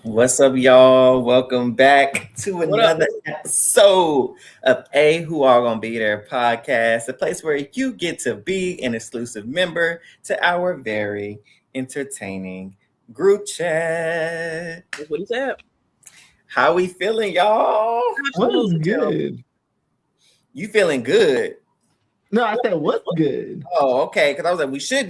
What's up, y'all? Welcome back to another episode of Who Are Gonna Be There podcast, a place where you get to be an exclusive member to our very entertaining group chat. That's what he said. How we feeling, y'all? What's good? You feeling good? No, I said what's good. Oh, okay. Because I was like, we should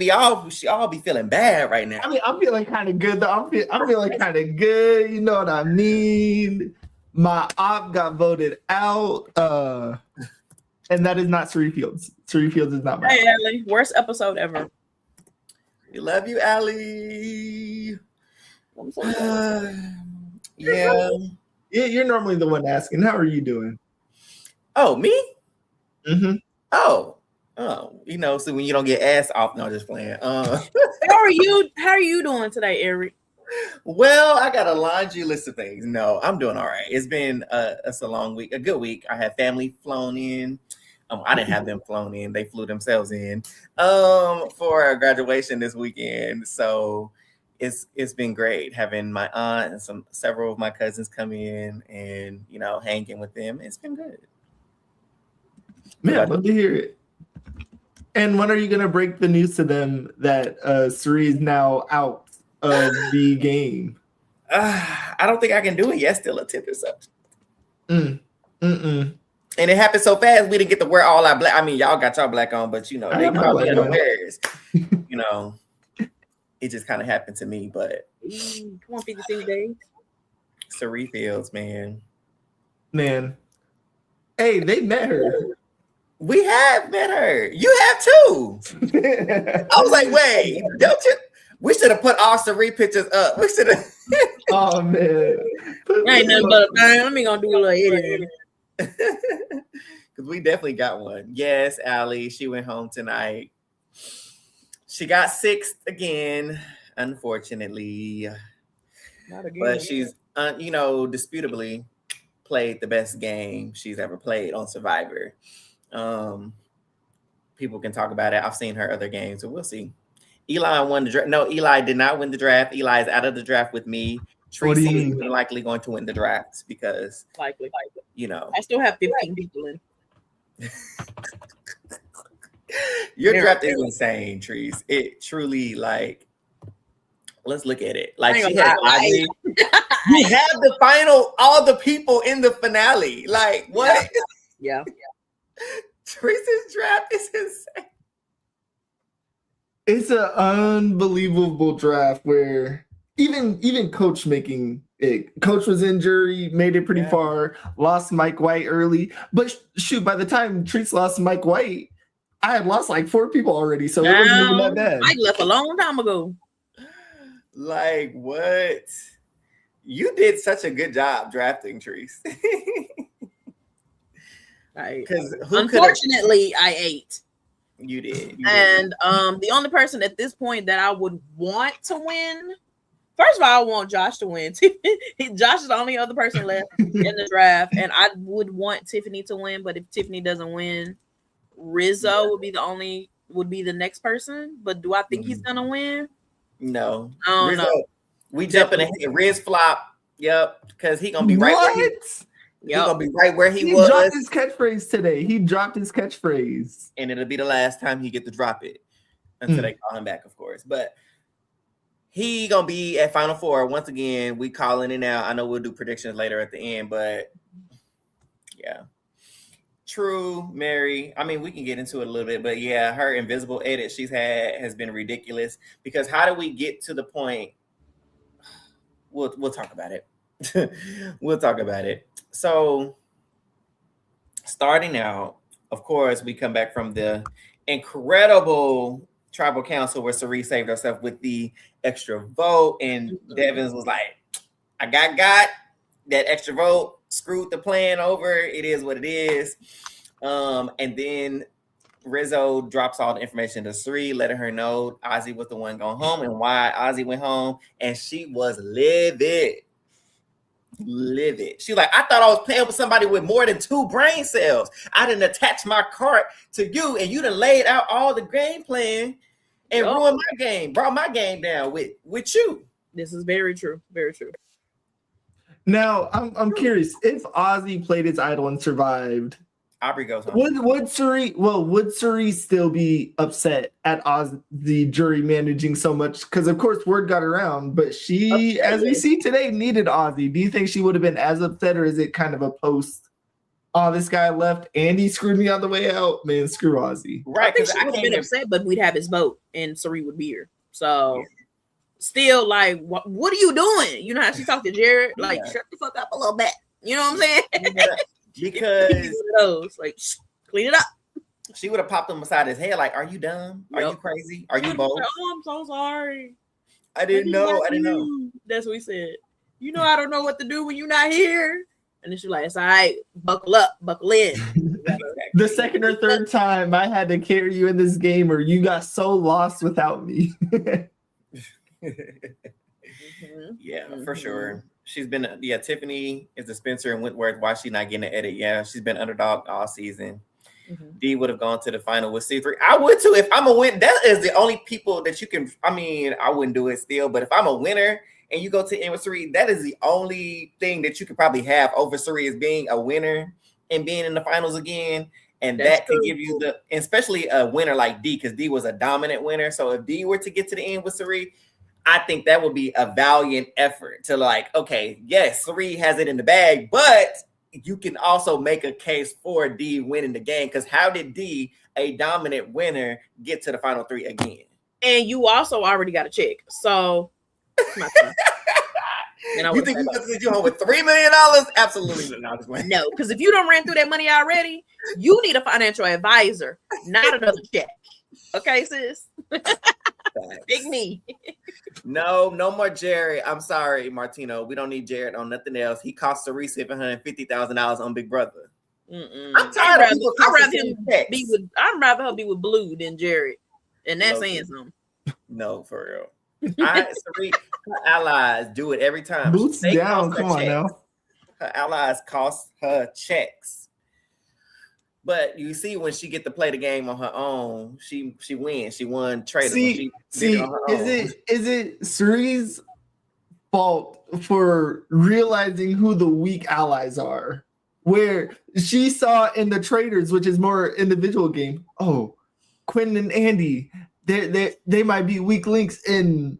all be feeling bad right now. I mean, I'm feeling kind of good though. I'm feeling kind of good. You know what I mean? My op got voted out, and that is not Surrey Fields. Surrey Fields is not my. Hey, Allie, worst episode ever. We love you, Allie. I'm so Yeah. You're normally the one asking. How are you doing? Oh, me? Mm-hmm. Oh, so when you don't get asked off, no, just playing. How are you doing today, Eric? Well, I got a laundry list of things. No, I'm doing all right. It's been a long week, a good week. I had family flown in. I didn't have them flown in; they flew themselves in for a graduation this weekend. So it's been great having my aunt and several of my cousins come in and hanging with them. It's been good. Man, I'd love to hear it. And when are you gonna break the news to them that Surrey is now out of the game? I don't think I can do it yet. Still a tip or something. And it happened so fast. We didn't get to wear all our black. I mean, y'all got y'all black on, but they probably got theirs. It just kind of happened to me. But 56 days. Surrey Fields, man. Hey, they met her. We have met her. You have too. I was like, wait, don't you? We should have put all Surrey pictures up. We should have. Oh man, Ain't nothing but a thing. Let me gonna do a little editing. Because we definitely got one. Yes, Allie. She went home tonight. She got sixth again, unfortunately. Not again. But she's, disputably played the best game she's ever played on Survivor. People can talk about it. I've seen her other games, so we'll see. Eli won the draft. No, Eli did not win the draft. Eli is out of the draft with me. Tracy is likely going to win the draft because likely. I still have 15 people in. Your draft is insane, Trees. It truly let's look at it. Like she had Ozzy. You have the final, all the people in the finale. Like what? Yeah. Tracy's draft is insane. It's an unbelievable draft where even Coach making it. Coach was injured, made it pretty far, lost Mike White early. But shoot, by the time Treats lost Mike White, I had lost like 4 people already, so it wasn't even that bad. Mike left a long time ago. Like what? You did such a good job drafting Trees. Because unfortunately, I ate. You did. And the only person at this point that I would want to win, first of all, I want Josh to win. Josh is the only other person left in the draft, and I would want Tiffany to win. But if Tiffany doesn't win, Rizzo would be the next person. But do I think he's gonna win? No. Rizzo. No. We jumping ahead. Riz flop. Yep. Because he gonna be right where He's gonna be right where he was. He dropped his catchphrase today. He dropped his catchphrase. And it'll be the last time he get to drop it. Until they call him back, of course. But he gonna be at Final Four. Once again, we calling it now. I know we'll do predictions later at the end, but yeah. True, Mary. I mean, we can get into it a little bit, but yeah, her invisible edit she's had has been ridiculous. Because how do we get to the point? We'll talk about it. We'll talk about it. So, starting out, of course, we come back from the incredible tribal council where Surrey saved herself with the extra vote, and Devins was like, I got that extra vote, screwed the plan over. It is what it is. And then Rizzo drops all the information to Surrey, letting her know Ozzy was the one going home and why Ozzy went home, and she was livid. She like, I thought I was playing with somebody with more than 2 brain cells. I didn't attach my cart to you, and you done laid out all the game plan and ruined my game, brought my game down with you. This is very true. Very true. Now, I'm curious if Ozzy played his idol and survived. Aubrey goes home. Would Suri still be upset at the jury managing so much? Because of course word got around, but she, as we see today, needed Ozzy. Do you think she would have been as upset, or is it kind of a post? Oh, this guy left and he screwed me on the way out. Man, screw Ozzy. Right, I think she would have been upset, but we'd have his vote and Suri would be here. So still, like, what are you doing? You know how she talked to Jared? Like, shut the fuck up a little bit. You know what I'm saying? Yeah. Because those, like, clean it up. She would have popped him beside his head, like, "Are you dumb? Are you crazy? Are you both?" Like, oh, I'm so sorry. I didn't know. That's what we said. You know, I don't know what to do when you're not here. And then she's like, "It's all right. Buckle up, buckle in." The second or third time I had to carry you in this game, or you got so lost without me. Yeah, for sure. She's been, Tiffany is the Spencer and Wentworth. Why she not getting an edit? Yeah, she's been underdog all season. D would have gone to the final with C3. I would too. If I'm a win, that is the only people that you can, I mean, I wouldn't do it still, but if I'm a winner and you go to end with Suri, that is the only thing that you could probably have over Suri is being a winner and being in the finals again. And that could give you especially a winner like D, because D was a dominant winner. So if D were to get to the end with Suri, I think that would be a valiant effort to like, okay, yes, Suri has it in the bag, but you can also make a case for D winning the game, because how did D, a dominant winner, get to the final three again? And you also already got a check. So and you think you going to send you home with $3 million? Absolutely not. No, because if you don't ran through that money already, you need a financial advisor, not another check. Okay, sis? Big me. No more Jared. I'm sorry, Martino. We don't need Jared on nothing else. He cost Therese $750,000 on Big Brother. I'm tired of people. I'd rather her be with Blue than Jared, and that's saying something. No, for real. Therese, her allies do it every time. Boots down. Come on now. Her allies cost her checks. But you see, when she get to play the game on her own, she wins. She won Trader. See, is it Suri's fault for realizing who the weak allies are? Where she saw in the Traders, which is more individual game, oh, Quinn and Andy, they might be weak links, and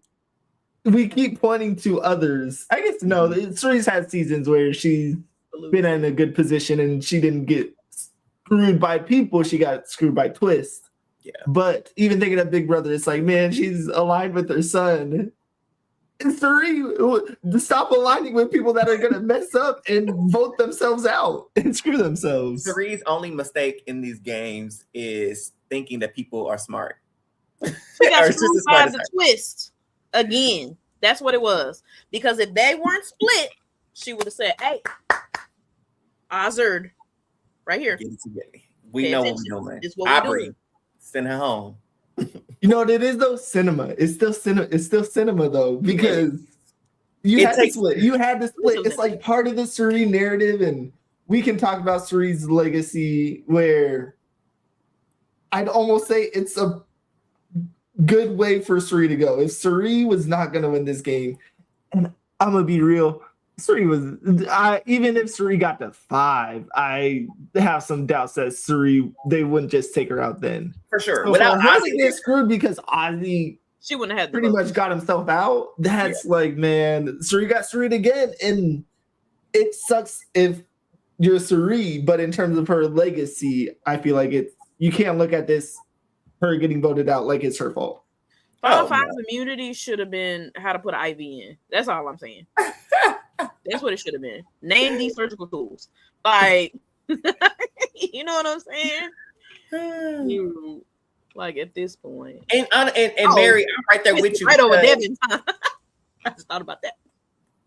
we keep pointing to others. I guess no, Suri's had seasons where she's been in a good position and she didn't get screwed by people, she got screwed by Twist. Yeah. But even thinking of Big Brother, it's like, man, she's aligned with her son. And Suri, to stop aligning with people that are gonna mess up and vote themselves out and screw themselves. Suri's only mistake in these games is thinking that people are smart. She got screwed by the Twist again. That's what it was. Because if they weren't split, she would have said, "Hey, Ozard. Right here. We know what we're doing. Aubrey, send her home. You know what it is though? Cinema. It's still cinema though, because you had to split. It's like part of the Suri narrative, and we can talk about Suri's legacy, where I'd almost say it's a good way for Suri to go. If Suri was not gonna win this game, and I'm gonna be real, Suri was, even if Suri got to 5, I have some doubts that Suri, they wouldn't just take her out then. For sure. So without Ozzy get screwed because Ozzy she wouldn't have pretty much got himself out. That's like, man, Suri got Suri'd again, and it sucks if you're Suri, but in terms of her legacy, I feel like you can't look at this, her getting voted out, like it's her fault. Final Five's immunity should have been how to put an IV in. That's all I'm saying. That's what it should have been. Name these surgical tools. Like, you know what I'm saying? Like at this point. And Mary, I'm right there with you. Right over Devin. I just thought about that.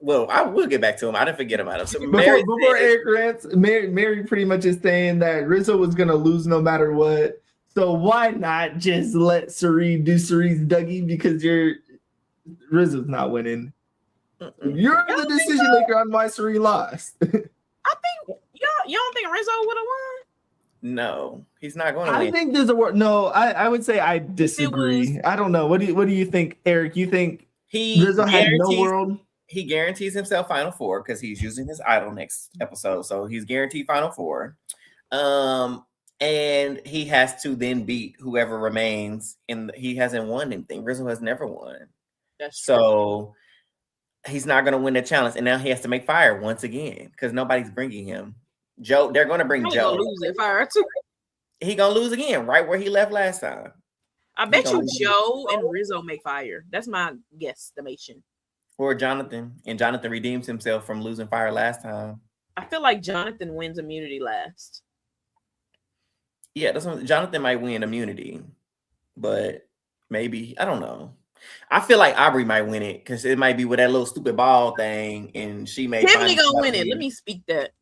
Well, I will get back to him. I didn't forget about him. So before Eric rants, Mary pretty much is saying that Rizzo was going to lose no matter what. So why not just let Suri do Suri's Dougie, because Rizzo's not winning. You're the decision maker on why Suri lost. I think you don't think Rizzo would have won? No, he's not going to win. I think there's a word. No, I would say I disagree. I don't know. What do you think, Eric? You think Rizzo had no world? he guarantees himself Final Four because he's using his idol next episode. So he's guaranteed Final Four. And he has to then beat whoever remains he hasn't won anything. Rizzo has never won. That's so true. He's not going to win the challenge. And now he has to make fire once again because nobody's bringing him. Joe, they're going to bring Joe. Gonna lose at fire too. He going to lose again, right where he left last time. I bet you Joe and Rizzo make fire. That's my guesstimation. Or Jonathan. And Jonathan redeems himself from losing fire last time. I feel like Jonathan wins immunity last. Yeah, Jonathan might win immunity, but maybe I don't know. I feel like Aubrey might win it because it might be with that little stupid ball thing, and she may. Tiffany gonna win it. Let me speak that.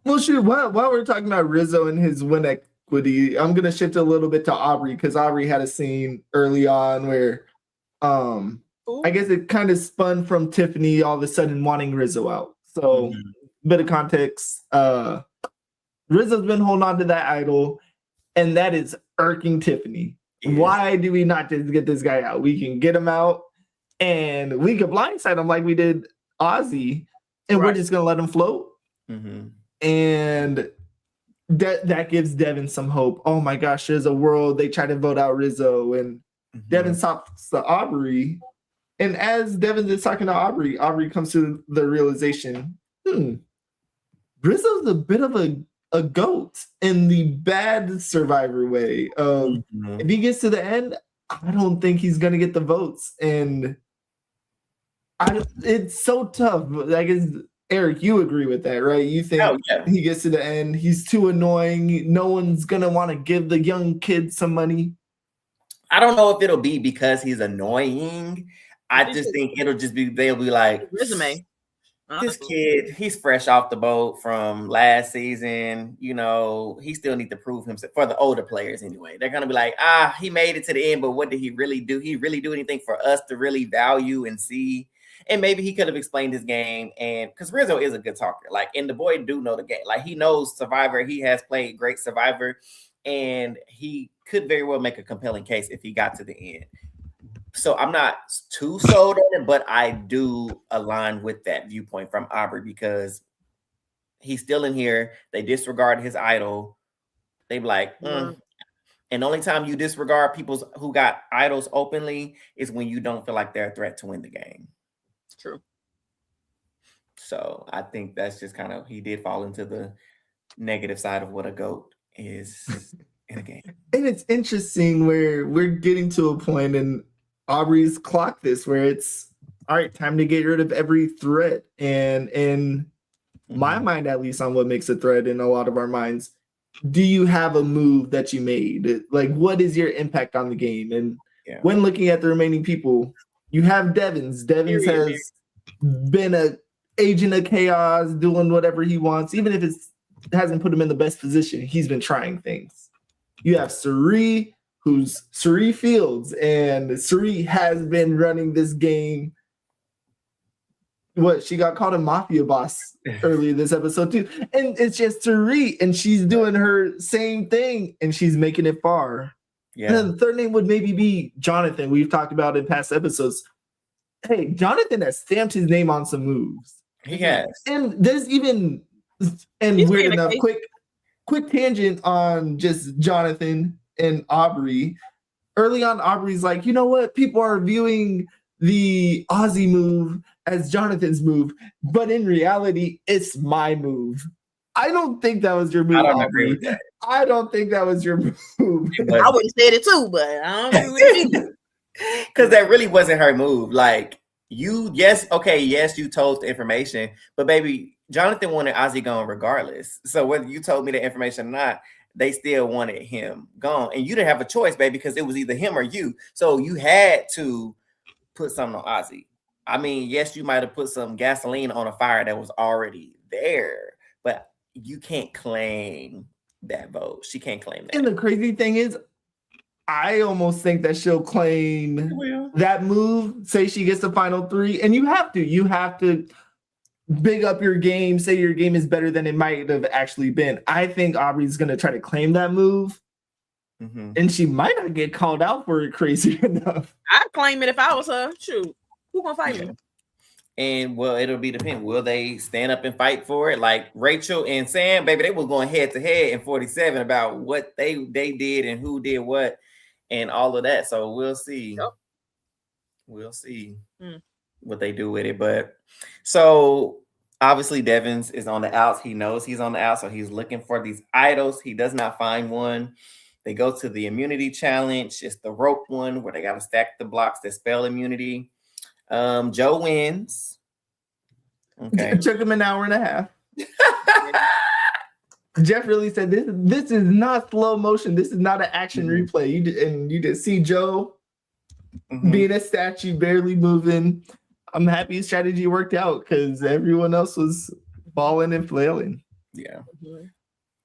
Well, shoot. While we're talking about Rizzo and his win equity, I'm gonna shift a little bit to Aubrey because Aubrey had a scene early on where, I guess it kind of spun from Tiffany all of a sudden wanting Rizzo out. So, bit of context. Rizzo's been holding on to that idol, and that is irking Tiffany. Yeah. Why do we not just get this guy out? We can get him out, and we could blindside him like we did Ozzy, and we're just gonna let him float. And that gives Devin some hope. Oh my gosh, there's a world they try to vote out Rizzo, and Devin talks to Aubrey, and as Devin is talking to Aubrey comes to the realization, Rizzo's a bit of a goat in the bad survivor way of if he gets to the end, I don't think he's gonna get the votes, and it's so tough. I guess Eric, you agree with that, right? You think he gets to the end, he's too annoying, no one's gonna want to give the young kid some money? I don't know if it'll be because he's annoying. I just think it'll just be they'll be like resume. This kid, he's fresh off the boat from last season. You know, he still needs to prove himself for the older players anyway. They're going to be like, he made it to the end, but what did he really do? He really do anything for us to really value and see? And maybe he could have explained his game. And because Rizzo is a good talker. Like, and the boy do know the game. Like, he knows Survivor. He has played great Survivor. And he could very well make a compelling case if he got to the end. So I'm not too sold on it, but I do align with that viewpoint from Aubrey because he's still in here. They disregard his idol. They be like, And the only time you disregard people who got idols openly is when you don't feel like they're a threat to win the game. True. So I think that's just kind of, he did fall into the negative side of what a GOAT is in a game. And it's interesting where we're getting to a point in Aubrey's clocked this where it's all right, time to get rid of every threat. And in my mind, at least on what makes a threat in a lot of our minds, do you have a move that you made? Like, what is your impact on the game? And when looking at the remaining people, you have Devins. Devins has been an agent of chaos, doing whatever he wants, even if it hasn't put him in the best position. He's been trying things. You have Suri, who's Suri Fields, and Suri has been running this game. What, she got called a mafia boss earlier this episode too, and it's just Suri, and she's doing her same thing, and she's making it far. And then the third name would maybe be Jonathan. We've talked about in past episodes. Hey, Jonathan has stamped his name on some moves. He has, and there's even weird enough. Quick tangent on just Jonathan and Aubrey. Early on, Aubrey's like, you know what? People are viewing the Aussie move as Jonathan's move, but in reality, it's my move. I don't think that was your move, Aubrey. I don't think that was your move. I would have said it too, but I don't agree with you. Because that really wasn't her move. Like, yes, you told the information, but baby, Jonathan wanted Ozzy gone regardless. So whether you told me the information or not, they still wanted him gone. And you didn't have a choice, baby, because it was either him or you. So you had to put something on Ozzy. I mean, yes, you might have put some gasoline on a fire that was already there, but you can't claim that vote. She can't claim that. And the crazy thing is, I almost think that she'll claim that move, say she gets the final three, and you have to big up your game, say your game is better than it might have actually been. I think Aubrey's going to try to claim that move, and she might not get called out for it crazy enough. I'd claim it if I was her. Shoot. Who gonna fight me? And well, it'll be dependent. Will they stand up and fight for it? Like Rachel and Sam, baby, they were going head to head in 47 about what they did and who did what and all of that. So we'll see. Yep. We'll see what they do with it. But so obviously Devins is on the outs. He knows he's on the outs, so he's looking for these idols. He does not find one. They go to the immunity challenge. It's the rope one where they got to stack the blocks that spell immunity. Joe wins. Okay. It took him an hour and a half. Jeff really said, this is not slow motion. This is not an action replay. You just see Joe being a statue, barely moving. I'm happy his strategy worked out because everyone else was falling and flailing. Yeah.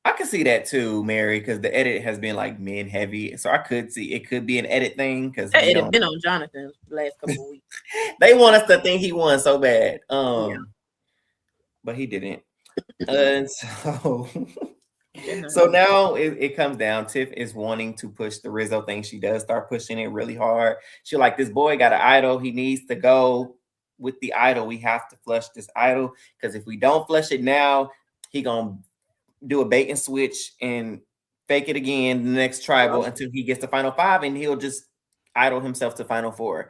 I can see that too, Mary, because the edit has been like men heavy. So I could see it could be an edit thing because that edit been on Jonathan the last couple of weeks. They want us to think he won so bad. But he didn't. And so so now it comes down. Tiff is wanting to push the Rizzo thing. She does start pushing it really hard. She like, this boy got an idol. He needs to go with the idol. We have to flush this idol because if we don't flush it now, he gonna do a bait and switch and fake it again the next tribal until he gets to final 5 and he'll just idol himself to final 4.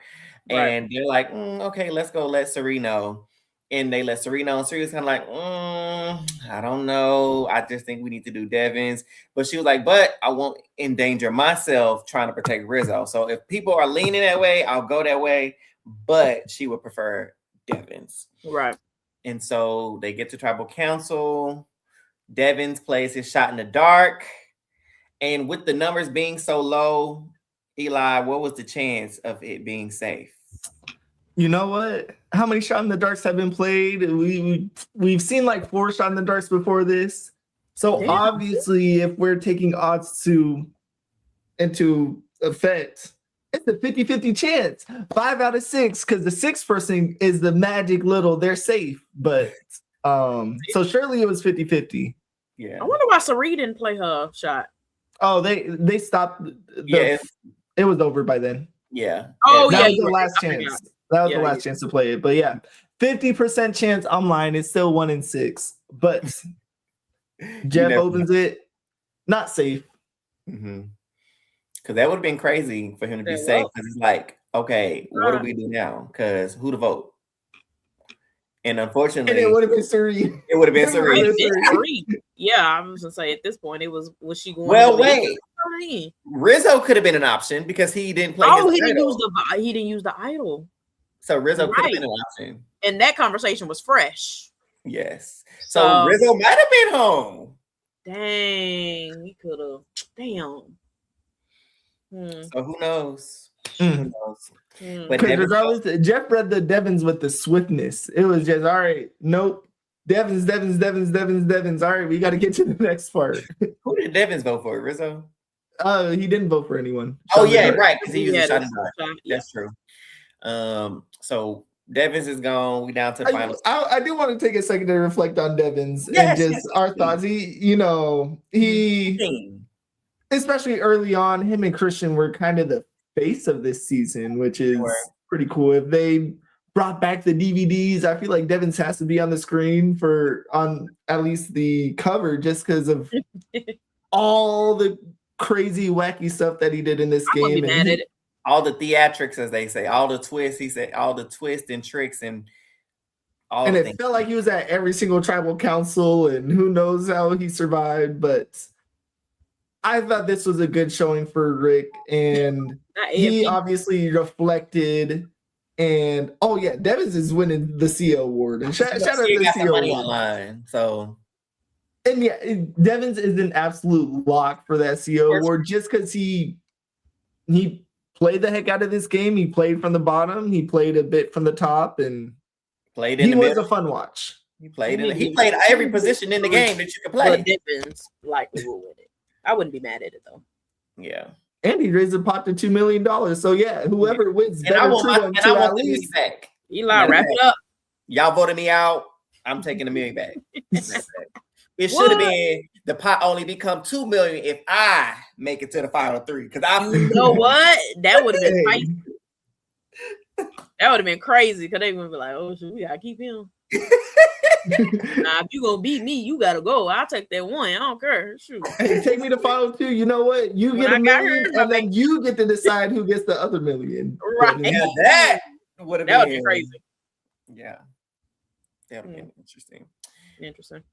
Right. And they're like, okay, let's go let Sari know. And they let Sari know. And Sari's kind of like, I don't know. I just think we need to do Devins. But she was like, but I won't endanger myself trying to protect Rizzo. So if people are leaning that way, I'll go that way. But she would prefer Devins. Right. And so they get to tribal council. Devins plays his shot in the dark. And with the numbers being so low, Eli, what was the chance of it being safe? You know what? How many shot in the darks have been played? We've seen like 4 shot in the darks before this. So obviously, if we're taking odds into effect, it's a 50-50 chance. 5 out of 6, because the 6th person is the magic little, they're safe. But so surely it was 50-50. Yeah. I wonder why Sari didn't play her shot. Oh, they stopped. It was over by then. Yeah. Oh, that yeah. was the last chance. That was the last chance to play it. But yeah, 50% chance. I'm lying. It's still 1 in 6. But Jeff opens it. Not safe. Because that would have been crazy for him to be safe. Because it's like, okay, what do we do now? Because who to vote? And unfortunately, it would have been Sari. It would have been Sari. Yeah, I was gonna say at this point, was she going? Well, wait. Rizzo could have been an option because he didn't play. Oh, he didn't use the idol. So Rizzo could have been an option. And that conversation was fresh. Yes. So Rizzo might have been home. Dang, he could have. Damn. So who knows? Who knows? But regardless, Jeff read the Devins with the swiftness. It was just, all right, nope. Devins. All right, we got to get to the next part. Who did Devins vote for? Rizzo? He didn't vote for anyone. Oh, yeah, right, because he used the shot in the dark. That's true. So Devins is gone. We down to the final. I do want to take a second to reflect on Devins and just our thoughts. He, especially early on, him and Christian were kind of the face of this season, which is pretty cool. If they brought back the DVDs, I feel like Devins has to be on the screen on at least the cover, just because of all the crazy wacky stuff that he did in this game. And all the theatrics, as they say, all the twists. He said all the twists and tricks and all. And it felt like he was at every single tribal council, and who knows how he survived. But I thought this was a good showing for Rick, and he obviously reflected. And Devins is winning the CO award. And shout out to the CO money online. So, and Devins is an absolute lock for that CO award just because he played the heck out of this game. He played from the bottom. He played a bit from the top, and he was a fun watch. He played every position in the game that you could play. Devins likely will win it. I wouldn't be mad at it though. Yeah. And he raised the pot to $2 million. So whoever wins, I want the million back. Eli, wrap it up. Y'all voted me out. I'm taking $1 million back. It should have been the pot only become $2 million if I make it to the final 3. Because you know what? That would have been spicy. That would have been crazy because they would be like, "Oh, shit, we gotta keep him." Nah, if you gonna beat me, you gotta go. I'll take that one. I don't care. Shoot. Hey, take me to final two. You know what? You get a million, and then you get to decide who gets the other million. Right. Yeah, that would be crazy. Yeah, that would have been interesting. Interesting.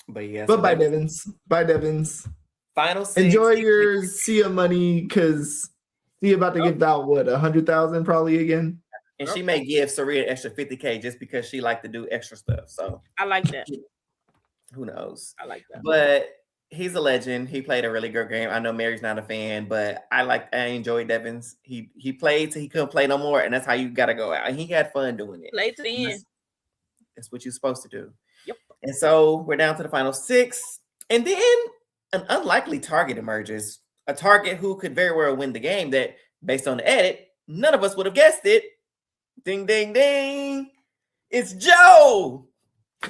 But yeah. But bye, Devins. Bye, Devins. Final 6. Enjoy your Sia money because Sia about to give out what 100,000 probably again. And she may give Saria an extra 50K just because she like to do extra stuff. So I like that. Who knows? I like that. But he's a legend. He played a really good game. I know Mary's not a fan, but I enjoyed Devins. He played till he couldn't play no more, and that's how you gotta go out. And he had fun doing it. Play to the end. That's what you're supposed to do. Yep. And so we're down to the final 6. And then an unlikely target emerges. A target who could very well win the game that, based on the edit, none of us would have guessed it. Ding, ding, ding. It's Joe.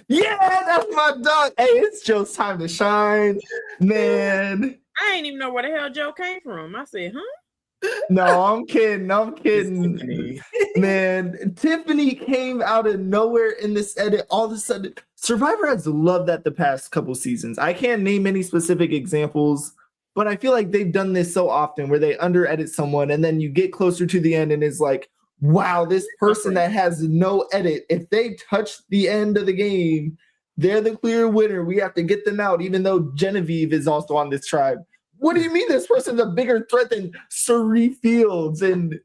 Yeah, that's my dog. Hey, it's Joe's time to shine, man. I ain't even know where the hell Joe came from. I said, huh? No, I'm kidding. I'm kidding. Tiffany. Man, Tiffany came out of nowhere in this edit. All of a sudden, Survivor has loved that the past couple seasons. I can't name any specific examples, but I feel like they've done this so often where they under edit someone and then you get closer to the end and it's like, wow, this person that has no edit, if they touch the end of the game, they're the clear winner. We have to get them out, even though Genevieve is also on this tribe. What do you mean this person's a bigger threat than Suri Fields and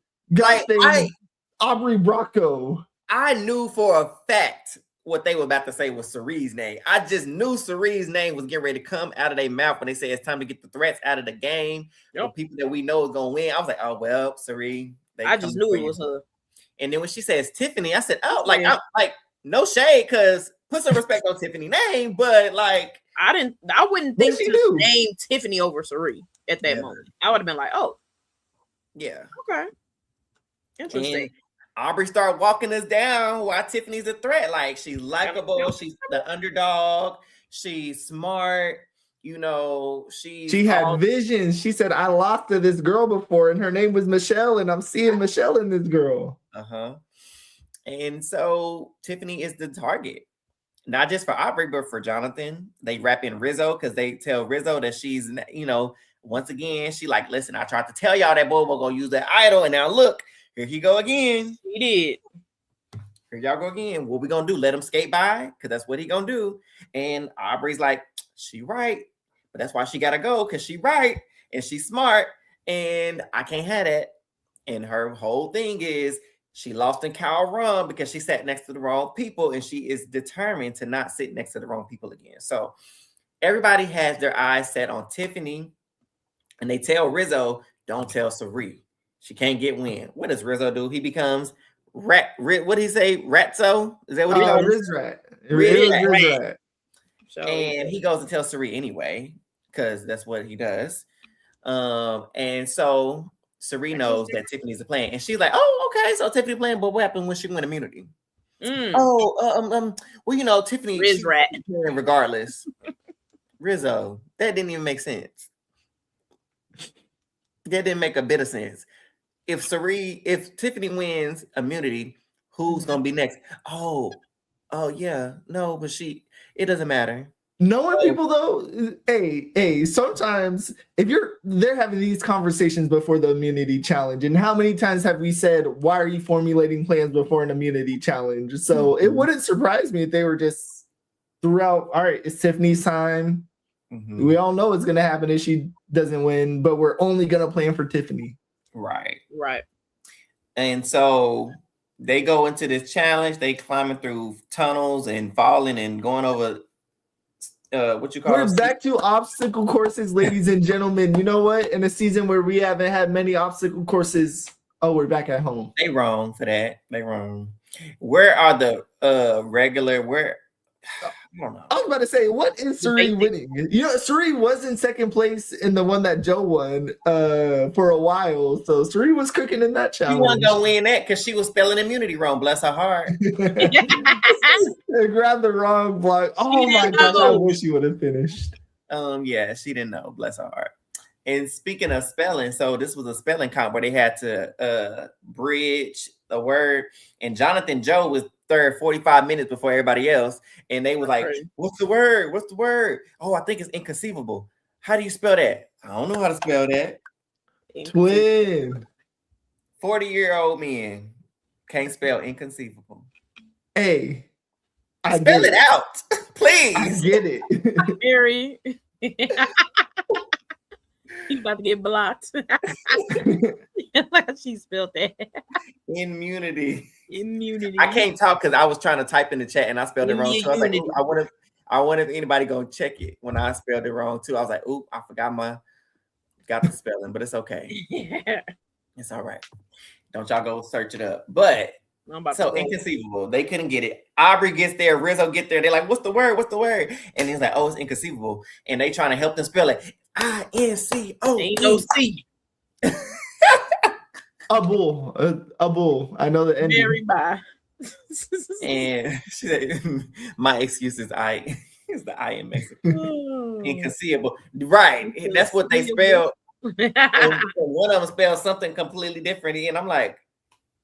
Aubrey Bracco? I knew for a fact what they were about to say was Suri's name. I just knew Suri's name was getting ready to come out of their mouth when they say it's time to get the threats out of the game. Yep. The people that we know is going to win. I was like, oh, well, Suri. I just knew it was her. And then when she says Tiffany, I said, oh, like, yeah. Like no shade, because put some respect on Tiffany's name, but like I wouldn't think to name Tiffany over Suri at that moment. I would have been like, oh. Yeah. Okay. Interesting. And Aubrey started walking us down why Tiffany's a threat. Like, she's likable, she's the underdog, she's smart. You know, she had visions. She said, I lost to this girl before, and her name was Michelle, and I'm seeing Michelle in this girl. And so Tiffany is the target, not just for Aubrey, but for Jonathan. They wrap in Rizzo because they tell Rizzo that she's, you know, once again, she like, listen, I tried to tell y'all that boy was gonna use that idol, and now look, here he go again. He did. Here y'all go again. What we gonna do? Let him skate by? Because that's what he gonna do. And Aubrey's like, she right. But that's why she gotta go, because she right and she's smart, and I can't have that. And her whole thing is she lost in Cow Run because she sat next to the wrong people, and she is determined to not sit next to the wrong people again. So everybody has their eyes set on Tiffany, and they tell Rizzo, don't tell Suri. She can't get win. What does Rizzo do? He becomes what did he say? Ratzo? Is that what he calls? Rizrat. And he goes and tells Suri anyway, because that's what he does. And so Suri knows that Tiffany's a plan, and she's like, "Oh, okay, so Tiffany playing, but what happened when she won immunity?" Well, you know, Tiffany, regardless. Rizzo, that didn't even make sense. That didn't make a bit of sense. If Tiffany wins immunity, who's gonna be next? Oh yeah, no, but it doesn't matter. Knowing people though, hey, sometimes if they're having these conversations before the immunity challenge, and how many times have we said, why are you formulating plans before an immunity challenge? So it wouldn't surprise me if they were just throughout, all right, it's Tiffany's time. We all know it's gonna happen if she doesn't win, but we're only gonna plan for Tiffany. Right. And so they go into this challenge, they climbing through tunnels and falling and going over we're back to obstacle courses, ladies and gentlemen. You know what? In a season where we haven't had many obstacle courses, we're back at home. They wrong for that. They wrong. Where are the regular? I don't know. I was about to say, what is Suri winning? You know, Suri was in second place in the one that Joe won for a while. So Suri was cooking in that challenge. She wasn't gonna win that because she was spelling immunity wrong. Bless her heart. They grabbed the wrong block. Oh my gosh, I wish she would have finished. Yeah, she didn't know. Bless her heart. And speaking of spelling, so this was a spelling comp where they had to bridge a word, and Jonathan Joe was third 45 minutes before everybody else, and they was like, "What's the word? What's the word? Oh, I think it's inconceivable. How do you spell that? I don't know how to spell that." Twin. 40-year-old men can't spell inconceivable. Hey, I spell get it out, please. I get it. Very. He's about to get blocked. She spelled that. Immunity. I can't talk because I was trying to type in the chat and I spelled it wrong. So I was like, I wonder if anybody gonna check it when I spelled it wrong too. I was like, "Oop, I forgot got the spelling, but it's okay. Yeah. It's all right. Don't y'all go search it up." But so inconceivable. They couldn't get it. Aubrey gets there, Rizzo get there. They're like, "What's the word? What's the word?" And he's like, "Oh, it's inconceivable." And they trying to help them spell it. INCO. Ain't no C. A bull. I know the ending. Very bye. And she said, "My excuse is is the I in Mexico." Inconceivable. Right. That's what they spelled. One of them spelled something completely different. And I'm like,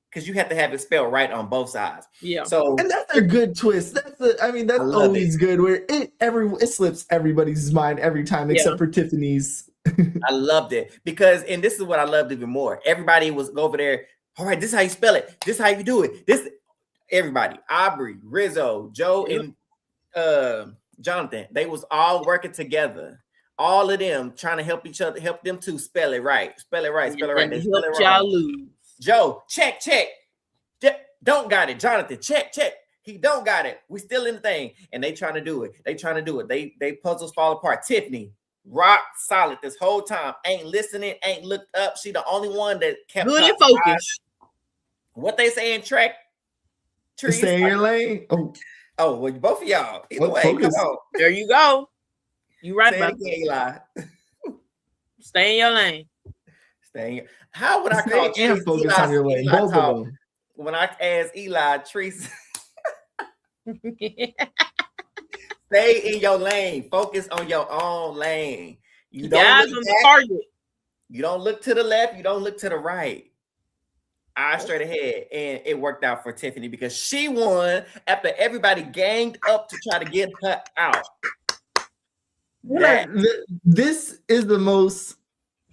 because you have to have it spelled right on both sides. Yeah. So and that's a good twist. That's always good where it slips everybody's mind every time except for Tiffany's. I loved it because, and this is what I loved even more. Everybody was over there. All right, this is how you spell it. This is how you do it. Everybody, Aubrey, Rizzo, Joe, and Jonathan, they was all working together. All of them trying to help each other, help them to spell it right. Spell it right. Spell it right. They spell it y'all lose. Joe, check. Don't got it. Jonathan, check. He don't got it. We still in the thing. And they trying to do it. They puzzles fall apart. Tiffany, rock solid this whole time. Ain't listening, ain't looked up. She the only one that kept good and focused. What they say in track? Trees. Stay in your lane. Oh, well, both of y'all. Either way, come on. There you go. You right about it, Eli. Stay in your lane. How would I call and focus on your lane? Both of them. When I ask Eli, Trees, stay in your lane. Focus on your own lane. You don't look back. Target. You don't look to the left. You don't look to the right. Eyes straight ahead. And it worked out for Tiffany because she won after everybody ganged up to try to get her out. This is the most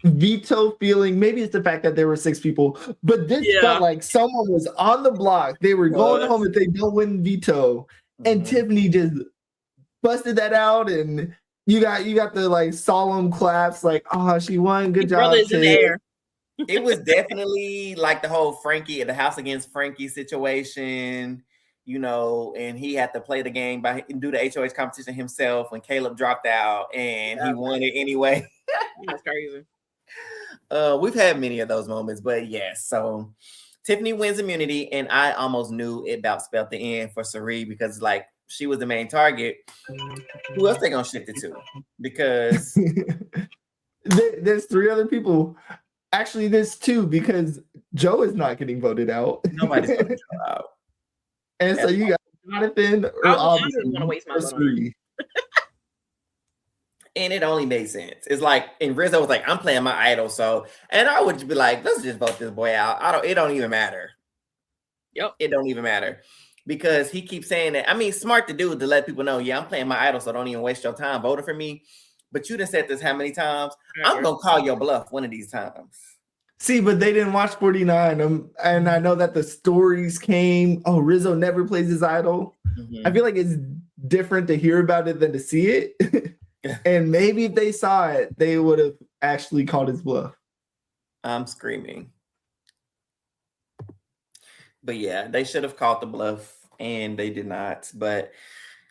veto feeling. Maybe it's the fact that there were 6 people, but this felt like someone was on the block. They were going home if they don't win veto. And Tiffany just busted that out, and you got the like solemn claps, like, "Oh, she won. Good job." In there. It was definitely like the whole Frankie at the house against Frankie situation, and he had to play the game and do the HOH competition himself when Caleb dropped out, and he won it anyway. That's crazy. We've had many of those moments, but yes. So Tiffany wins immunity, and I almost knew it about spelled the end for Sari because like she was the main target. Who else they gonna shift it to? Because there's 3 other people. Actually, there's 2 because Joe is not getting voted out. Nobody's voted out. And so you got Jonathan or Aubrey or Sari. And it only made sense. It's like, and Rizzo was like, "I'm playing my idol," so, and I would be like, "Let's just vote this boy out." It don't even matter. Yep. It don't even matter because he keeps saying that. I mean, smart to do to let people know, yeah, I'm playing my idol, so don't even waste your time voting for me. But you done said this how many times? I'm gonna call your bluff one of these times. See, but they didn't watch 49. And I know that the stories came. Oh, Rizzo never plays his idol. I feel like it's different to hear about it than to see it. And maybe if they saw it, they would have actually called his bluff. I'm screaming. But yeah, they should have called the bluff, and they did not. But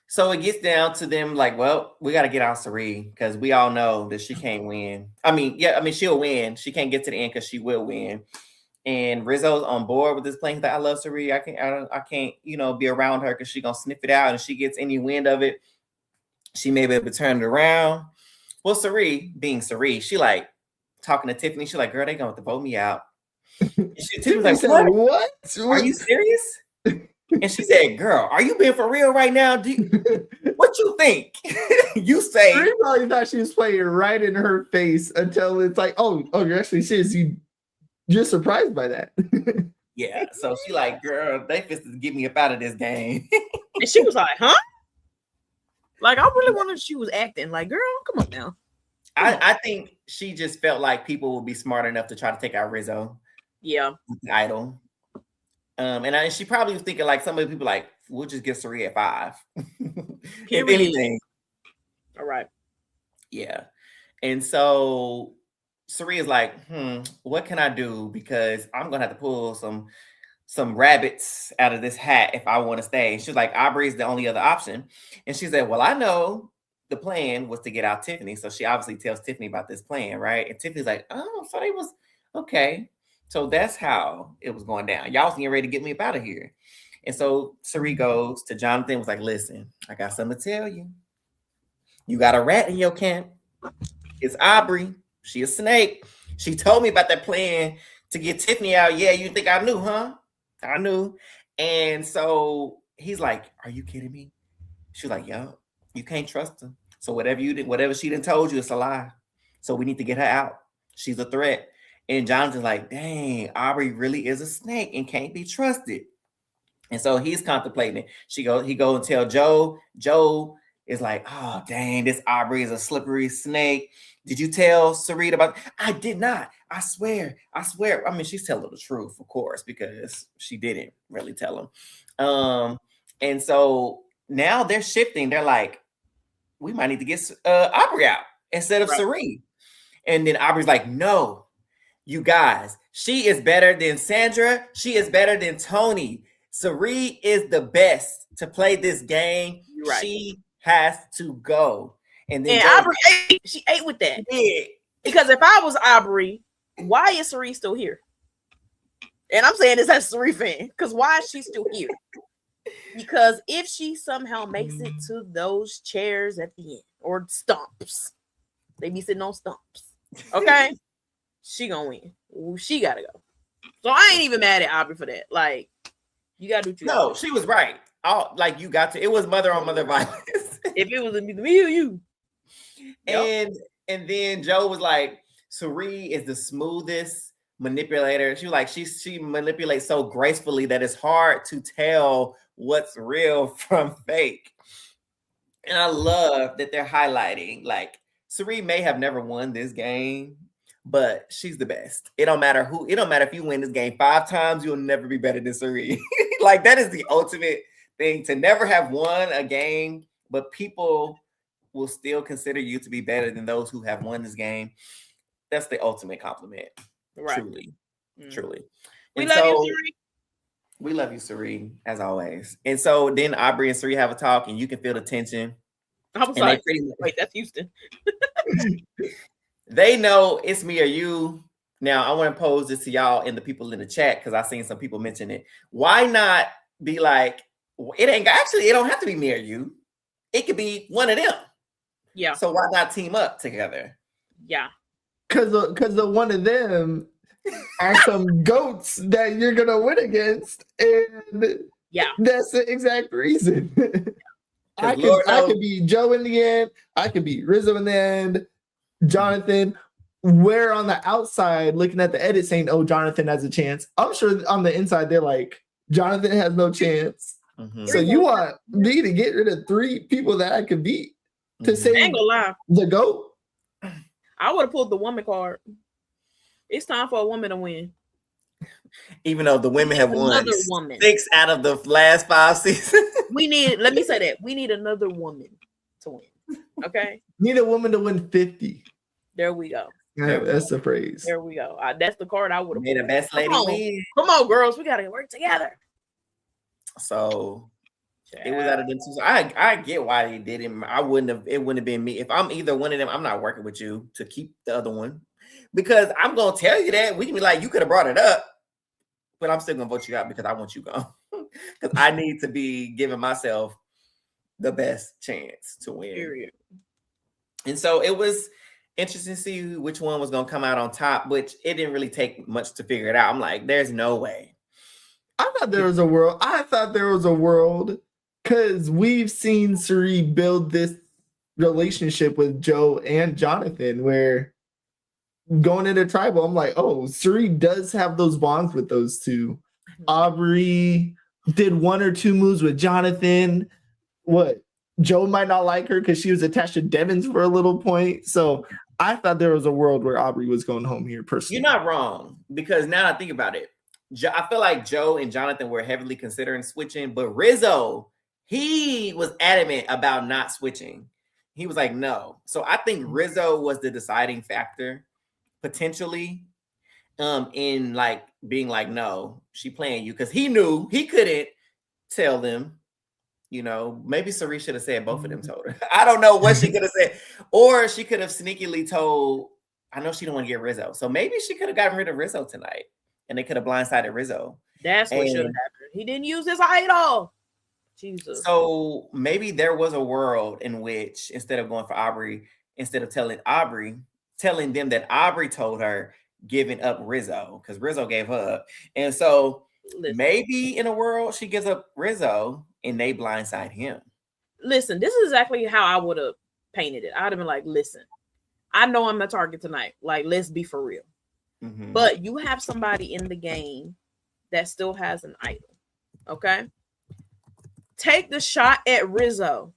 so it gets down to them like, well, we got to get out Sari because we all know that she can't win. I mean, she'll win. She can't get to the end because she will win. And Rizzo's on board with this plan. That I love Sari. I can't, be around her because she's gonna sniff it out, and if she gets any wind of it, she may be able to turn it around. Well, Sari, being Sari, she like talking to Tiffany. She like, "Girl, they going to vote me out." Tiffany's like, "What? Are you serious?" And she said, "Girl, are you being for real right now? What you think?" You say. Sheree probably thought she was playing right in her face until it's like, oh, you're actually serious. You're surprised by that. Yeah. So she like, "Girl, they fist to get me up out of this game." And she was like, huh? Like, I really wondered if she was acting. Like, girl, come on now. I think she just felt like people would be smart enough to try to take out Rizzo. Yeah. With the idol. And she probably was thinking like some of the people like, we'll just get Sari at 5. If anything. All right. Yeah. And so Sari is like, what can I do? Because I'm gonna have to pull some rabbits out of this hat if I want to stay. She's like, Aubrey's the only other option. And she said, well, I know the plan was to get out Tiffany. So she obviously tells Tiffany about this plan, right? And Tiffany's like, oh, so they was okay. So that's how it was going down. Y'all was getting ready to get me up out of here. And so Sari goes to Jonathan, was like, listen, I got something to tell you. You got a rat in your camp. It's Aubrey. She a snake. She told me about that plan to get Tiffany out. Yeah, you think I knew, huh? I knew. And so he's like, are you kidding me? She's like, yo, you can't trust her. So whatever she done told you, it's a lie. So we need to get her out. She's a threat. And Jonathan's like, dang, Aubrey really is a snake and can't be trusted. And so he's contemplating it. He go and tell Joe. Joe is like, oh, dang, this Aubrey is a slippery snake. Did you tell Sarita about? I did not. I swear. I mean, she's telling the truth, of course, because she didn't really tell him. And so now they're shifting. They're like, we might need to get Aubrey out instead of Sari. And then Aubrey's like, no, you guys, she is better than Sandra. She is better than Tony. Sari is the best to play this game. Right. She has to go. And then Aubrey ate. She ate with that. Yeah. Because if I was Aubrey, why is Sari still here? And I'm saying this as a Sari fan. Because why is she still here? Because if she somehow makes it to those chairs at the end, or stumps, they be sitting on stumps. Okay? She gonna win. Ooh, she gotta go. So I ain't even mad at Aubrey for that. Like, you gotta do. No, she was right. Like you got to. It was mother on mother violence. If it was me or you. And then Joe was like, Sari is the smoothest manipulator. She was like, she manipulates so gracefully that it's hard to tell what's real from fake. And I love that they're highlighting, like, Sari may have never won this game, but she's the best. It don't matter if you win this game 5 times, you'll never be better than Sari. Like, that is the ultimate thing, to never have won a game, but people will still consider you to be better than those who have won this game. That's the ultimate compliment. Right. Truly. We love you, Sari. We love you, Sari, as always. And so then Aubrey and Sari have a talk, and you can feel the tension. I was like, wait, that's Houston. They know it's me or you. Now, I want to pose this to y'all and the people in the chat, because I've seen some people mention it. Why not be like, it don't have to be me or you. It could be one of them. Yeah. So why not team up together? Yeah. Because the one of them are some goats that you're gonna win against, and that's the exact reason. I could be Joe in the end. I could be Rizzo in the end. Jonathan. We're on the outside looking at the edit saying, "Oh, Jonathan has a chance." I'm sure on the inside they're like, "Jonathan has no chance." Mm-hmm. So you want me to get rid of 3 people that I could beat to save the GOAT? I would have pulled the woman card. It's time for a woman to win. Even though the women have won 6 out of the last 5 seasons. Let me say that. We need another woman to win. Okay? Need a woman to win 50. There we go. Yeah, that's the phrase. There we go. That's the card I would have. May the best lady win. Come on, girls. We got to work together. So it was out of them 2. I get why they did it. It wouldn't have been me. If I'm either one of them, I'm not working with you to keep the other one. Because I'm gonna tell you that we can be like, you could have brought it up, but I'm still gonna vote you out because I want you gone. Because I need to be giving myself the best chance to win. Period. And so it was interesting to see which one was gonna come out on top, which it didn't really take much to figure it out. I'm like, there's no way I thought there was a world. Because we've seen Suri build this relationship with Joe and Jonathan, where going into tribal, I'm like, oh, Suri does have those bonds with those two. Aubrey did 1 or 2 moves with Jonathan. What? Joe might not like her because she was attached to Devins for a little point. So I thought there was a world where Aubrey was going home here personally. You're not wrong, because now I think about it, I feel like Joe and Jonathan were heavily considering switching, but Rizzo, he was adamant about not switching. He was like, no. So I think Rizzo was the deciding factor, potentially, in like being like, no, she playing you, because he knew he couldn't tell them. You know, maybe Suri should have said both of them told her. I don't know what she could have said. Or she could have sneakily told, I know she don't want to get Rizzo. So maybe she could have gotten rid of Rizzo tonight. And they could have blindsided Rizzo. That's what should have happened. He didn't use his idol. Jesus. So maybe there was a world in which, instead of going for Aubrey, instead of telling them that Aubrey told her, giving up Rizzo, because Rizzo gave her up. And so maybe in a world she gives up Rizzo and they blindside him. Listen, this is exactly how I would have painted it. I'd have been like, listen, I know I'm the target tonight. Like, let's be for real. Mm-hmm. But you have somebody in the game that still has an idol. Okay? Take the shot at Rizzo.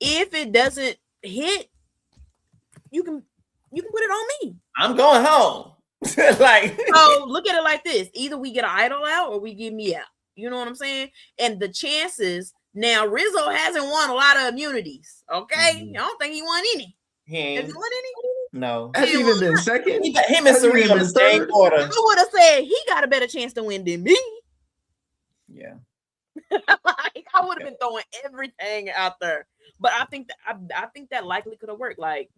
If it doesn't hit, you can put it on me. I'm going home. Like, so look at it like this: either we get an idol out or we get me out. You know what I'm saying? And the chances now, Rizzo hasn't won a lot of immunities. Okay, I don't think he won any. Has he won any? No. Has he even been second? Him and Suri on the same quarter. I would have said he got a better chance to win than me. Yeah. Like, I would have been throwing everything out there. But I think that likely could have worked. Like,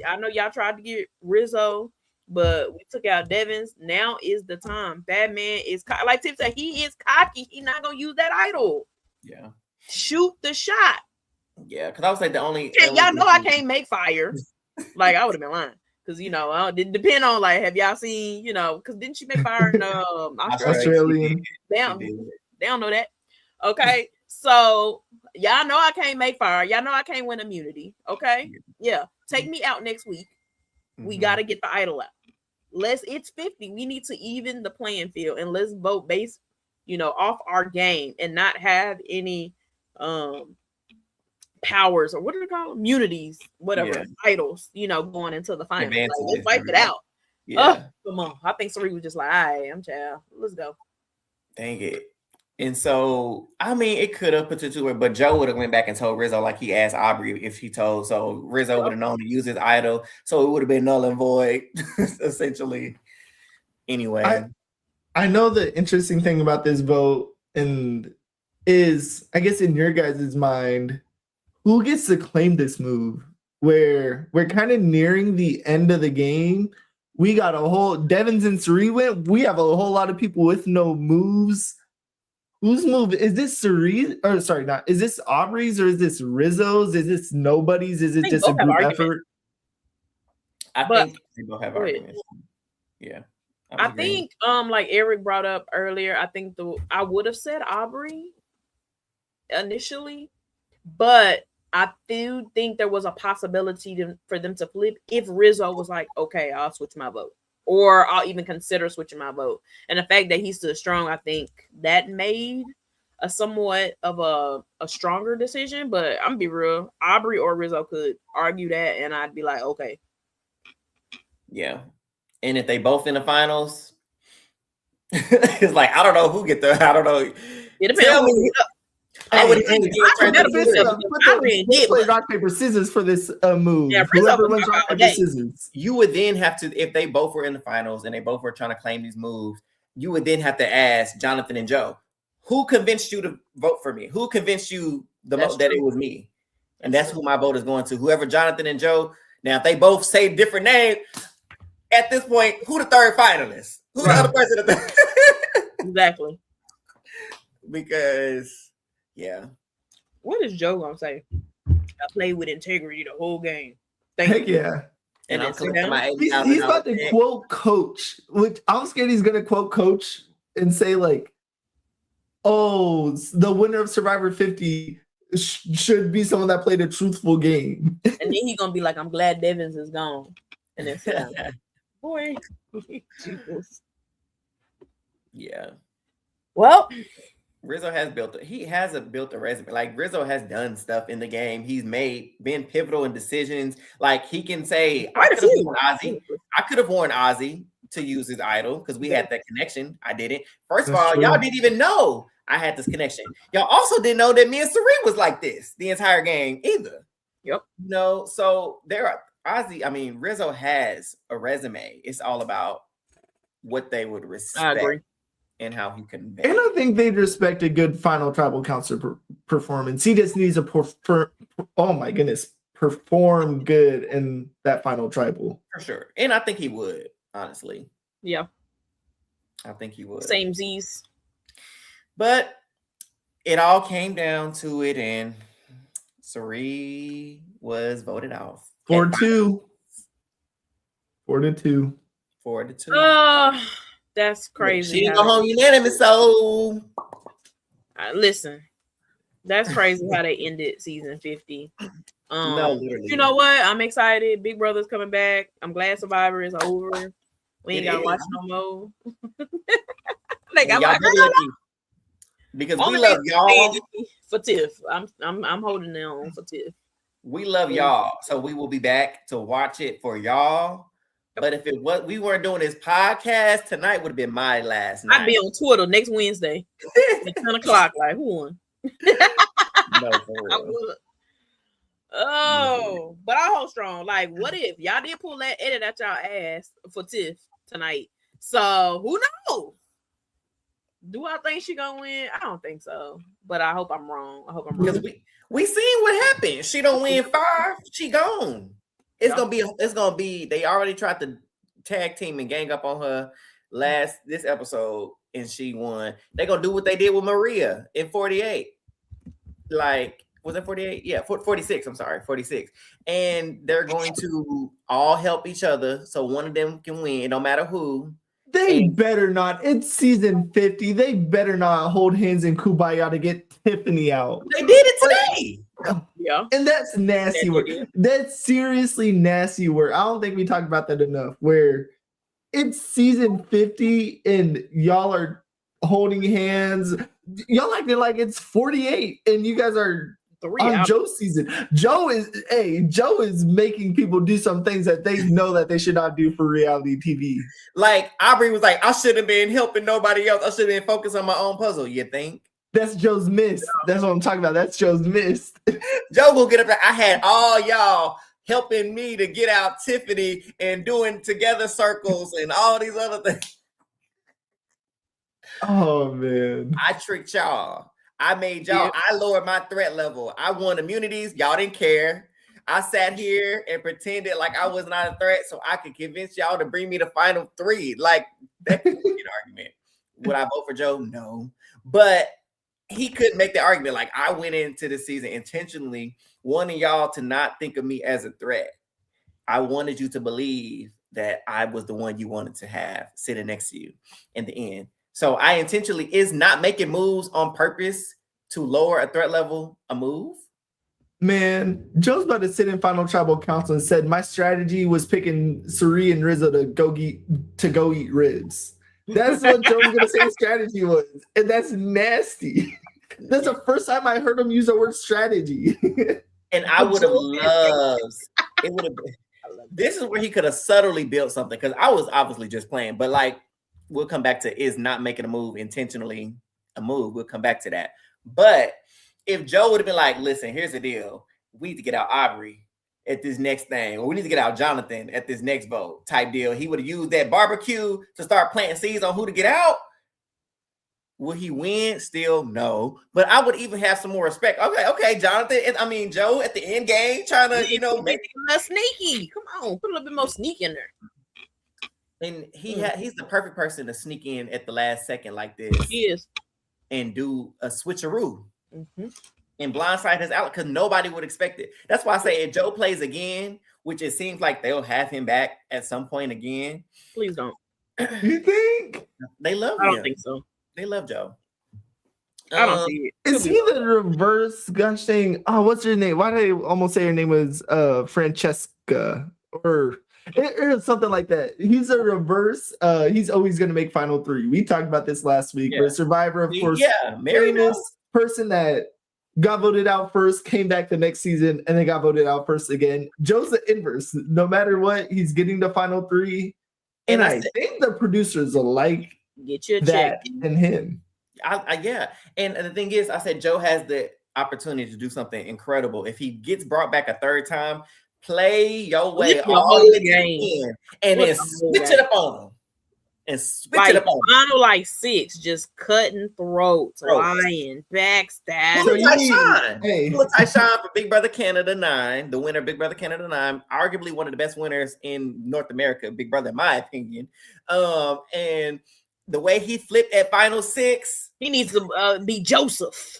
I know y'all tried to get Rizzo, but we took out Devins. Now is the time. Batman is like Tip said, he is cocky. He's not gonna use that idol. Yeah. Shoot the shot. Yeah, because I was like the only. Y'all know I can't make fire. Like, I would have been lying. Because, you know, it depend on, like, have y'all seen, you know, because didn't she make fire in Australia? They don't know that. Okay. So y'all know I can't make fire. Y'all know I can't win immunity. Okay. Yeah. Take me out next week. Mm-hmm. We got to get the idol out. It's 50. We need to even the playing field, and let's vote based, you know, off our game and not have any powers, or what do they call them? Immunities, whatever, idols, you know, going into the final. Like, let's wipe it out. Yeah. Come on. I think Suri was just like, all right, I'm child. Let's go. Dang it. And so, I mean, it could have potentially worked, but Joe would have went back and told Rizzo, like he asked Aubrey if he told. So Rizzo would have known to use his idol. So it would have been null and void, essentially. Anyway. I know the interesting thing about this vote is, I guess in your guys' mind, who gets to claim this move? Where we're kind of nearing the end of the game. We got a whole Devins and Suri went. We have a whole lot of people with no moves. Whose move is this? Suri? Or sorry, not is this Aubrey's or is this Rizzo's? Is this nobody's? Is it just a group effort? I think they both have arguments. Yeah. I think like Eric brought up earlier, I think I would have said Aubrey initially, but I do think there was a possibility for them to flip if Rizzo was like, okay, I'll switch my vote. Or I'll even consider switching my vote. And the fact that he stood strong, I think that made a somewhat of a stronger decision. But I'm gonna be real, Aubrey or Rizzo could argue that, and I'd be like, okay. Yeah. And if they both in the finals, it's like, I don't know who get there. I don't know. It depends. I would play rock, paper, scissors for this move. Yeah, whoever wins rock, paper, scissors. You would then have to, if they both were in the finals and they both were trying to claim these moves, you would then have to ask Jonathan and Joe, who convinced you to vote for me? Who convinced you the most that it was me? And that's who my vote is going to. Whoever Jonathan and Joe. Now, if they both say different names, at this point, who the third finalist? Who's the other person? Exactly. Because. Yeah. What is Joe gonna say? I played with integrity the whole game. Heck yeah. And he's about to quote coach, which I'm scared he's gonna quote coach and say, like, oh, the winner of Survivor 50 should be someone that played a truthful game. And then he's gonna be like, I'm glad Devins is gone. And then sit down. Boy, Jesus. Yeah. Well, Rizzo has built a resume. Like Rizzo has done stuff in the game. He's been pivotal in decisions. Like he can say, I could have worn Ozzy to use his idol because we had that connection. I didn't. First of all, y'all didn't even know I had this connection. Y'all also didn't know that me and Sari was like this the entire game either. Yep. No, so Rizzo has a resume. It's all about what they would respect. I agree. And how he can. And I think they'd respect a good final tribal council performance. He just needs to perform good in that final tribal. For sure. And I think he would, honestly. Yeah. I think he would. Same Z's. But it all came down to it, and Sari was voted off. 4-2. 4-2. 4-2. That's crazy. She didn't go home unanimous, so listen. That's crazy how they ended season 50. No, literally. You know what? I'm excited. Big Brother's coming back. I'm glad Survivor is over. We ain't gotta watch no more. Like, I'm like, because we love y'all for Tiff. I'm holding it on for Tiff. We love y'all, so we will be back to watch it for y'all. But if we weren't doing this podcast, tonight would have been my last night. I'd be on Twitter next Wednesday at 10 o'clock. Like, who won? No, for real. Oh, but I hold strong. Like, what if y'all did pull that edit out y'all ass for Tiff tonight? So who knows? Do I think she gonna win? I don't think so. But I hope I'm wrong. Because we seen what happened. She don't win 5. She gone. It's gonna be. They already tried to tag team and gang up on her this episode, and she won. They gonna do what they did with Maria in 48. Like, was it 48? Yeah, 46. I'm sorry, 46. And they're going to all help each other, so one of them can win, no matter who. They better not. It's season 50. They better not hold hands in Kumbaya to get Tiffany out. They did it today. Yeah. And that's nasty work. That's seriously nasty work. I don't think we talked about that enough. Where it's season 50 and y'all are holding hands. Y'all acting like it's 48 and you guys are on Joe's season. Joe is making people do some things that they know that they should not do for reality TV. Like Aubrey was like, I shouldn't have been helping nobody else. I should have been focused on my own puzzle. You think? That's Joe's miss. That's what I'm talking about. That's Joe's miss. Joe will get up there. I had all y'all helping me to get out Tiffany and doing together circles and all these other things. Oh man. I tricked y'all. I made y'all, I lowered my threat level. I won immunities. Y'all didn't care. I sat here and pretended like I was not a threat so I could convince y'all to bring me the final 3. Like, that could be an argument. Would I vote for Joe? No. But he couldn't make the argument. Like, I went into the season intentionally wanting y'all to not think of me as a threat. I wanted you to believe that I was the one you wanted to have sitting next to you in the end. So I intentionally is not making moves on purpose to lower a threat level a move. Man, Joe's about to sit in final tribal council and said my strategy was picking Sari and Rizzo to go eat ribs. That's what Joe's gonna say his strategy was, and that's nasty. That's the first time I heard him use the word strategy. And I would have loved it. Would have been. This is where he could have subtly built something because I was obviously just playing, but like we'll come back to is not making a move intentionally a move. We'll come back to that. But if Joe would have been like, listen, here's the deal. We need to get out Aubrey at this next thing, or we need to get out Jonathan at this next vote type deal. He would have used that barbecue to start planting seeds on who to get out. Will he win? Still no. But I would even have some more respect. Okay, Jonathan. Joe at the end game trying to, make it less sneaky. Come on, put a little bit more sneak in there. And he's the perfect person to sneak in at the last second like this. He is. And do a switcheroo. Mm-hmm. And blindside his out because nobody would expect it. That's why I say if Joe plays again, which it seems like they'll have him back at some point again. Please don't. You think? They love him. I don't think so. They love Joe. I don't see it. Is he the reverse gushing? Oh, what's her name? Why did I almost say her name was Francesca or something like that? He's a reverse. He's always going to make final three. We talked about this last week. Yeah. But Survivor, of course, Mary famous person that got voted out first, came back the next season, and then got voted out first again. Joe's the inverse. No matter what, he's getting the final three. And I think the producers will like get your that check and him. Yeah. And the thing is, I said Joe has the opportunity to do something incredible. If he gets brought back a third time, play your way all the game and then switch it up on him. And switch it up on him. Final like 6, just cutting throats, lying, backstabbing. Pull a Tyshawn for Big Brother Canada 9, the winner of Big Brother Canada 9, arguably one of the best winners in North America, Big Brother, in my opinion. And the way he flipped at final 6, he needs to be Joseph.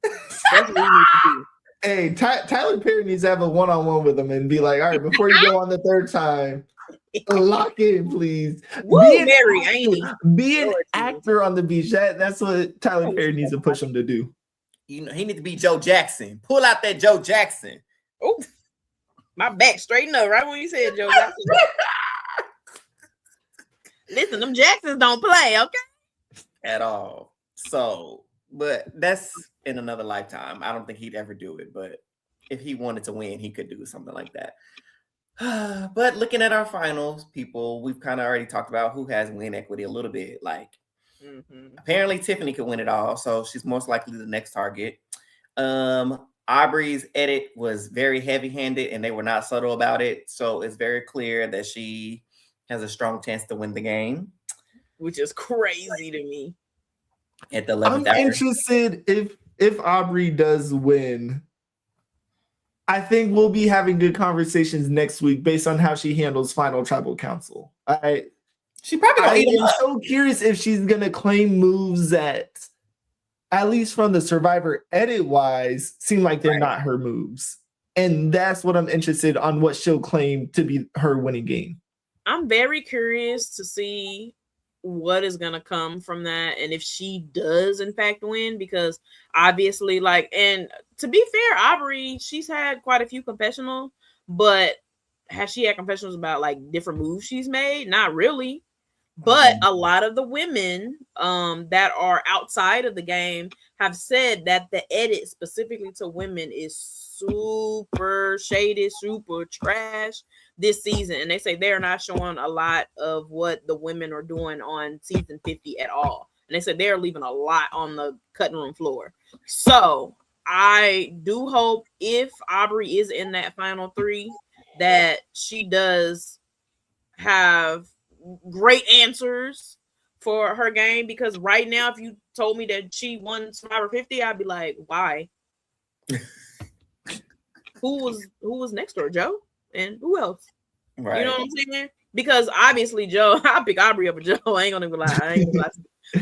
That's what he needs to do. Hey, Tyler Perry needs to have a one-on-one with him and be like, all right, before you go on the third time, lock in, please. Be an actor on the beach. That's what Tyler Perry needs to push him to do. You know, he needs to be Joe Jackson. Pull out that Joe Jackson. Oh, my back straightened up right when you said Joe Jackson. Listen, them Jacksons don't play, okay? At all. So, but that's in another lifetime. I don't think he'd ever do it, but if he wanted to win, he could do something like that. But looking at our finals, people, we've kind of already talked about who has win equity a little bit. Like, apparently Tiffany could win it all, so she's most likely the next target. Aubrey's edit was very heavy-handed, and they were not subtle about it, so it's very clear that she has a strong chance to win the game, which is crazy to me. At the 11th I'm interested if Aubrey does win. I think we'll be having good conversations next week based on how she handles final tribal council. She probably. I'm so curious if she's gonna claim moves that, at least from the Survivor edit wise, seem like they're not her moves, and that's what I'm interested on what she'll claim to be her winning game. I'm very curious to see what is going to come from that and if she does in fact win, because obviously, like, and to be fair, Aubrey, she's had quite a few confessionals, but has she had confessionals about like different moves she's made? Not really. But a lot of the women that are outside of the game have said that the edit specifically to women is super shady, super trash this season. And they say they're not showing a lot of what the women are doing on season 50 at all. And they said they're leaving a lot on the cutting room floor. So I do hope if Aubrey is in that final 3 that she does have great answers for her game, because right now if you told me that she won Survivor 50, I'd be like, why? who was next to her? Joe? And who else? Right. You know what I'm saying? Because obviously Joe, I pick Aubrey over Joe. I ain't gonna lie.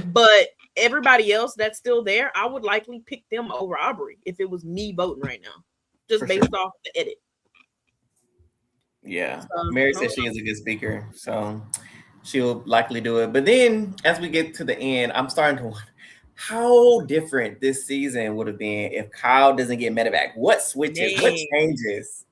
But everybody else that's still there, I would likely pick them over Aubrey if it was me voting right now, just for based off the edit. Yeah, so, Mary says she is a good speaker, so she'll likely do it. But then as we get to the end, I'm starting to wonder how different this season would have been if Kyle doesn't get medevac. What switches? What changes?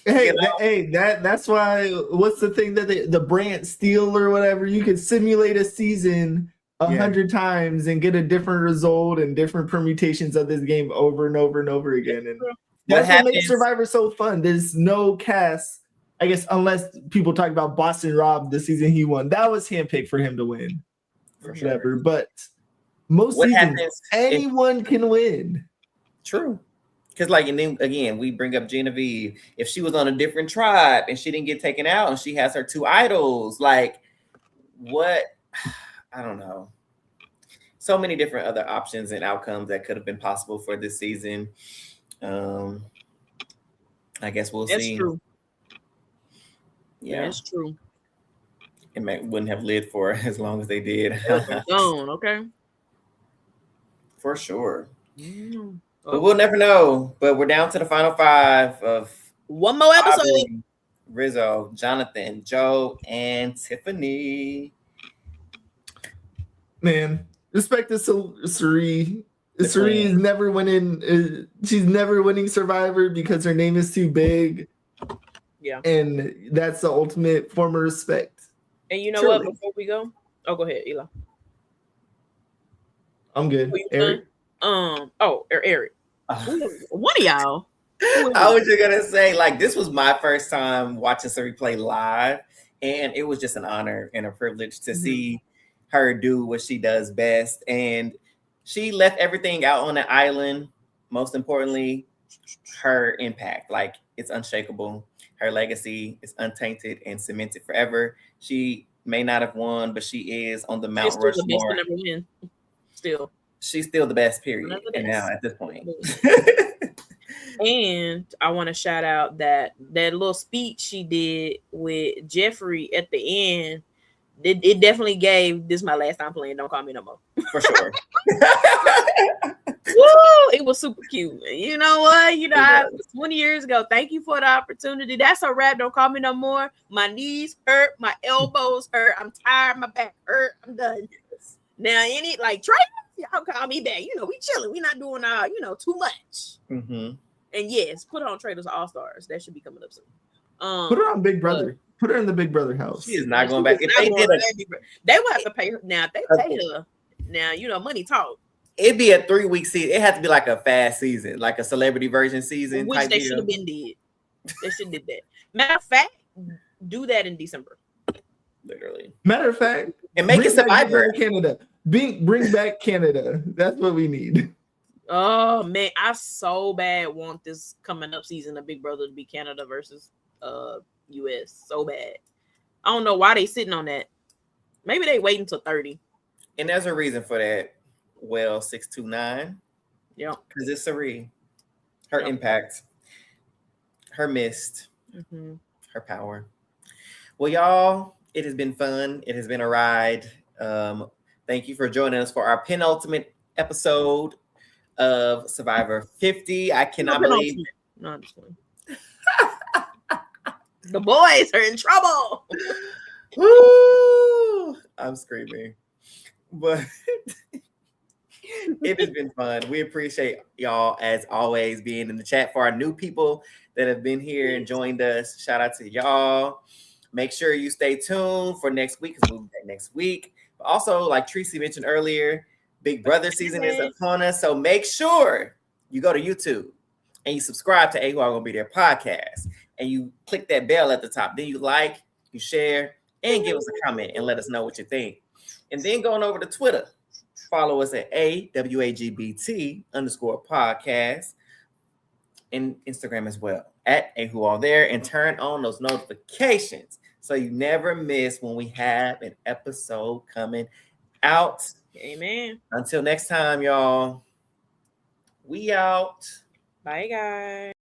Hey, that's why. What's the thing that the Brant steal or whatever? You can simulate a season 100 times and get a different result and different permutations of this game over and over and over again. And that's what makes Survivor so fun. There's no cast, I guess, unless people talk about Boston Rob the season he won. That was handpicked for him to win. For sure. Whatever. But most seasons, anyone can win. True. Because, like, and then again, we bring up Genevieve. If she was on a different tribe and she didn't get taken out and she has her 2 idols, like, what? I don't know. So many different other options and outcomes that could have been possible for this season. I guess we'll see. That's true. Yeah, that's true. It wouldn't have lived for as long as they did. Gone, okay. For sure. But we'll never know. But we're down to the final 5 of one more episode. Aubrey, Rizzo, Jonathan, Joe, and Tiffany. Man, Respect to Suri. Suri is never winning. She's never winning Survivor because her name is too big. Yeah. And that's the ultimate form of respect. And you know what? Before we go, go ahead, Eli. I'm good. Eric. Eric. One of y'all. I was just gonna say, like, this was my first time watching Suri play live, and it was just an honor and a privilege to see her do what she does best. And she left everything out on the island. Most importantly, her impact, like, it's unshakable. Her legacy is untainted and cemented forever. She may not have won, but she is on the Mount Rushmore. Still, she's still the best. Period. And now at this point. And I want to shout out that little speech she did with Jeffrey at the end. It definitely gave this my last time playing. Don't call me no more. For sure. Woo! It was super cute. You know what? 20 years ago. Thank you for the opportunity. That's a wrap. Don't call me no more. My knees hurt. My elbows hurt. I'm tired. My back hurt. I'm done. Now, Trey, y'all call me back. We chilling. We not doing too much. Mm-hmm. And yes, put her on Traders All Stars. That should be coming up soon. Put her on Big Brother. Put her in the Big Brother house. She is not going back. They will have to pay her. Now, if they pay her, now, money talk. It'd be a 3-week season. It had to be like a fast season, like a celebrity version season. Which they should have been did. They should have did that. Matter of fact, do that in December. Literally. Matter of fact. And make it Survivor. Canada. Bring back Canada. That's what we need. Oh, man. I so bad want this coming up season of Big Brother to be Canada versus US. So bad. I don't know why they sitting on that. Maybe they wait until 30. And there's a reason for that. Well, 629. Yeah. Because it's Suri. Her impact. Her mist. Her power. Well, y'all, it has been fun. It has been a ride. Thank you for joining us for our penultimate episode of Survivor 50. I cannot believe. No, I'm just kidding. The boys are in trouble. Woo! I'm screaming. But it has been fun. We appreciate y'all, as always, being in the chat. For our new people that have been here and joined us, shout out to y'all. Make sure you stay tuned for next week, because we'll be back next week. But also, like Tracy mentioned earlier, Big Brother season is upon us. So make sure you go to YouTube and you subscribe to AWAGBT podcast. And you click that bell at the top. Then you like, you share, and give us a comment and let us know what you think. And then going over to Twitter, follow us at AWAGBT_podcast, and Instagram as well at AWhoAllThere, and turn on those notifications so you never miss when we have an episode coming out. Amen. Until next time, y'all. We out. Bye, guys.